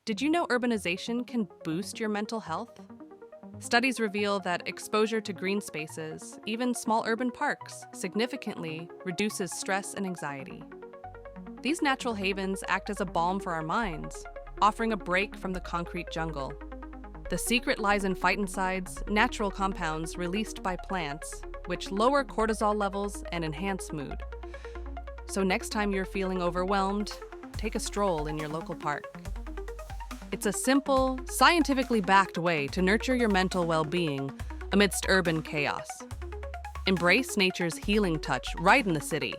Did you know urbanization can boost your mental health? Studies reveal that exposure to green spaces, even small urban parks, significantly reduces stress and anxiety. These natural havens act as a balm for our minds, offering a break from the concrete jungle. The secret lies in phytoncides, natural compounds released by plants, which lower cortisol levels and enhance mood. So next time you're feeling overwhelmed, take a stroll in your local park. It's a simple, scientifically backed way to nurture your mental well-being amidst urban chaos. Embrace nature's healing touch right in the city.